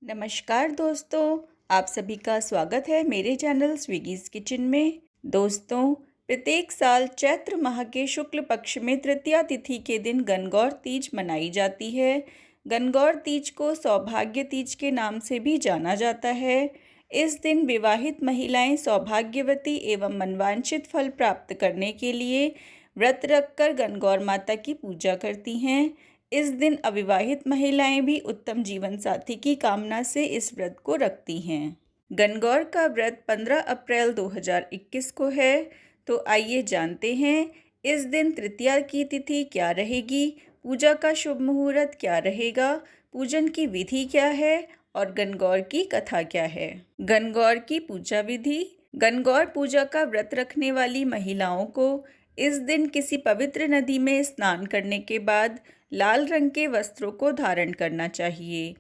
नमस्कार दोस्तों, आप सभी का स्वागत है मेरे चैनल स्विगीज़ किचन में। दोस्तों, प्रत्येक साल चैत्र माह के शुक्ल पक्ष में तृतीया तिथि के दिन गणगौर तीज मनाई जाती है। गणगौर तीज को सौभाग्य तीज के नाम से भी जाना जाता है। इस दिन विवाहित महिलाएं सौभाग्यवती एवं मनवांछित फल प्राप्त करने के लिए व्रत रखकर गणगौर माता की पूजा करती हैं। इस दिन अविवाहित महिलाएं भी उत्तम जीवन साथी की कामना से इस व्रत को रखती हैं। गणगौर का व्रत 15 अप्रैल 2021 को है। तो आइए जानते हैं इस दिन तृतीया की तिथि क्या रहेगी, पूजा का शुभ मुहूर्त क्या रहेगा, पूजन की विधि क्या है और गणगौर की कथा क्या है। गणगौर की पूजा विधि। गणगौर पूजा का व्रत रखने वाली महिलाओं को इस दिन किसी पवित्र नदी में स्नान करने के बाद लाल रंग के वस्त्रों को धारण करना चाहिए।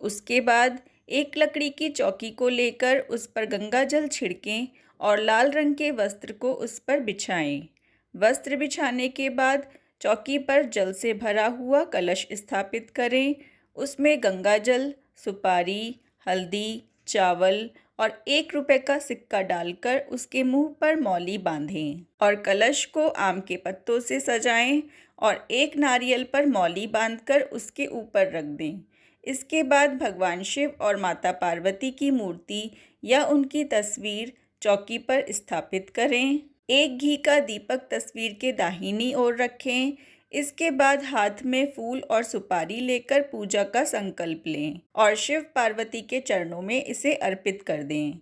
उसके बाद एक लकड़ी की चौकी को लेकर उस पर गंगा जल छिड़कें और लाल रंग के वस्त्र को उस पर बिछाएं। वस्त्र बिछाने के बाद चौकी पर जल से भरा हुआ कलश स्थापित करें। उसमें गंगा जल, सुपारी, हल्दी, चावल और 1 रुपए का सिक्का डालकर उसके मुंह पर मौली बांधें और कलश को आम के पत्तों से सजाएं और एक नारियल पर मौली बांधकर उसके ऊपर रख दें। इसके बाद भगवान शिव और माता पार्वती की मूर्ति या उनकी तस्वीर चौकी पर स्थापित करें। एक घी का दीपक तस्वीर के दाहिनी ओर रखें। इसके बाद हाथ में फूल और सुपारी लेकर पूजा का संकल्प लें और शिव पार्वती के चरणों में इसे अर्पित कर दें।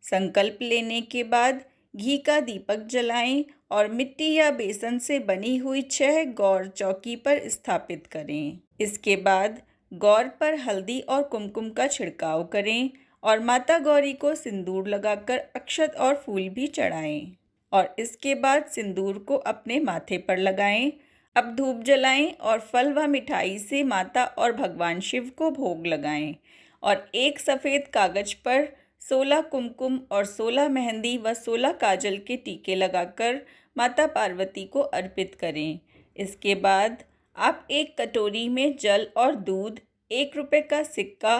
संकल्प लेने के बाद घी का दीपक जलाएं और मिट्टी या बेसन से बनी हुई 6 गौर चौकी पर स्थापित करें। इसके बाद गौर पर हल्दी और कुमकुम का छिड़काव करें और माता गौरी को सिंदूर लगाकर अक्षत और फूल भी चढ़ाएं और इसके बाद सिंदूर को अपने माथे पर लगाएं। अब धूप जलाएं और फल व मिठाई से माता और भगवान शिव को भोग लगाएं और एक सफ़ेद कागज पर 16 कुमकुम और 16 मेहंदी व 16 काजल के टीके लगाकर माता पार्वती को अर्पित करें। इसके बाद आप एक कटोरी में जल और दूध, 1 रुपए का सिक्का,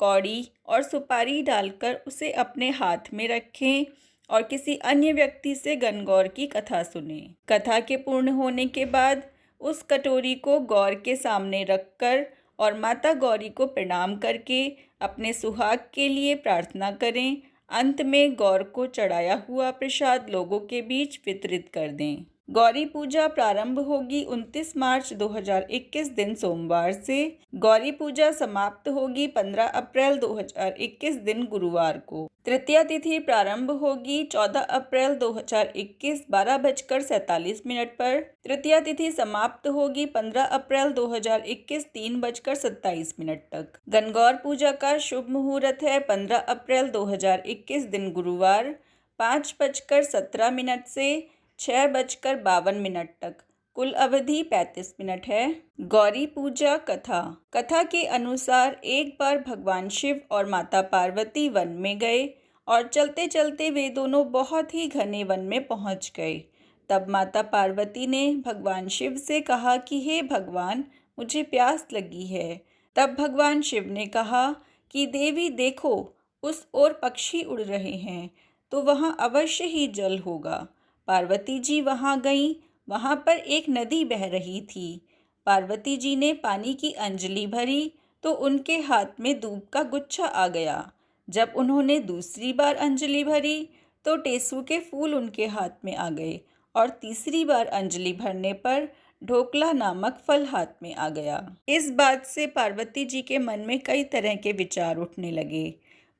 कौड़ी और सुपारी डालकर उसे अपने हाथ में रखें और किसी अन्य व्यक्ति से गणगौर की कथा सुनें। कथा के पूर्ण होने के बाद उस कटोरी को गौर के सामने रखकर और माता गौरी को प्रणाम करके अपने सुहाग के लिए प्रार्थना करें। अंत में गौर को चढ़ाया हुआ प्रसाद लोगों के बीच वितरित कर दें। गौरी पूजा प्रारंभ होगी 29 मार्च 2021 दिन सोमवार से। गौरी पूजा समाप्त होगी 15 अप्रैल 2021 दिन गुरुवार को। तृतीया तिथि प्रारंभ होगी 14 अप्रैल 2021 12:47 पर। तृतीया तिथि समाप्त होगी 15 अप्रैल 2021 3:27 तक। गणगौर पूजा का शुभ मुहूर्त है 15 अप्रैल 2021 दिन गुरुवार 5:17 से 6:52 तक। कुल अवधि 35 मिनट है। गौरी पूजा कथा। कथा के अनुसार एक बार भगवान शिव और माता पार्वती वन में गए और चलते चलते वे दोनों बहुत ही घने वन में पहुंच गए। तब माता पार्वती ने भगवान शिव से कहा कि हे भगवान, मुझे प्यास लगी है। तब भगवान शिव ने कहा कि देवी देखो, उस ओर पक्षी उड़ रहे हैं, तो वहाँ अवश्य ही जल होगा। पार्वती जी वहाँ गईं। वहाँ पर एक नदी बह रही थी। पार्वती जी ने पानी की अंजलि भरी तो उनके हाथ में दूब का गुच्छा आ गया। जब उन्होंने दूसरी बार अंजलि भरी तो टेसू के फूल उनके हाथ में आ गए और तीसरी बार अंजलि भरने पर ढोकला नामक फल हाथ में आ गया। इस बात से पार्वती जी के मन में कई तरह के विचार उठने लगे,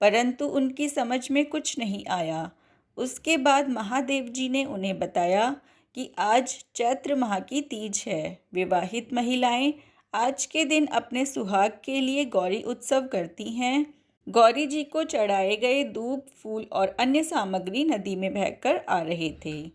परंतु उनकी समझ में कुछ नहीं आया। उसके बाद महादेव जी ने उन्हें बताया कि आज चैत्र माह की तीज है। विवाहित महिलाएं आज के दिन अपने सुहाग के लिए गौरी उत्सव करती हैं। गौरी जी को चढ़ाए गए दूब, फूल और अन्य सामग्री नदी में बहकर आ रहे थे।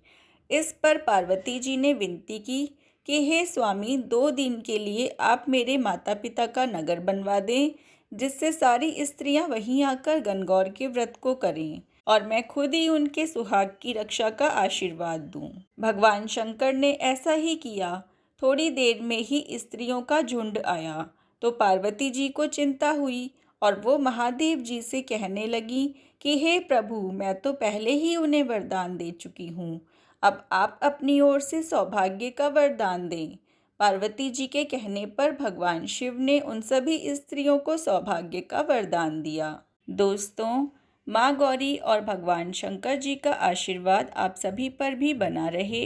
इस पर पार्वती जी ने विनती की कि हे स्वामी, 2 दिन के लिए आप मेरे माता पिता का नगर बनवा दें, जिससे सारी स्त्रियां वहीं आकर गणगौर के व्रत को करें और मैं खुद ही उनके सुहाग की रक्षा का आशीर्वाद दूं। भगवान शंकर ने ऐसा ही किया। थोड़ी देर में ही स्त्रियों का झुंड आया तो पार्वती जी को चिंता हुई और वो महादेव जी से कहने लगी कि हे प्रभु, मैं तो पहले ही उन्हें वरदान दे चुकी हूँ, अब आप अपनी ओर से सौभाग्य का वरदान दें। पार्वती जी के कहने पर भगवान शिव ने उन सभी स्त्रियों को सौभाग्य का वरदान दिया। दोस्तों, माँ गौरी और भगवान शंकर जी का आशीर्वाद आप सभी पर भी बना रहे।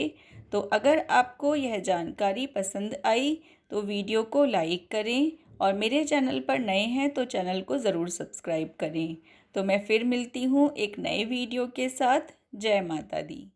तो अगर आपको यह जानकारी पसंद आई तो वीडियो को लाइक करें और मेरे चैनल पर नए हैं तो चैनल को ज़रूर सब्सक्राइब करें। तो मैं फिर मिलती हूँ एक नए वीडियो के साथ। जय माता दी।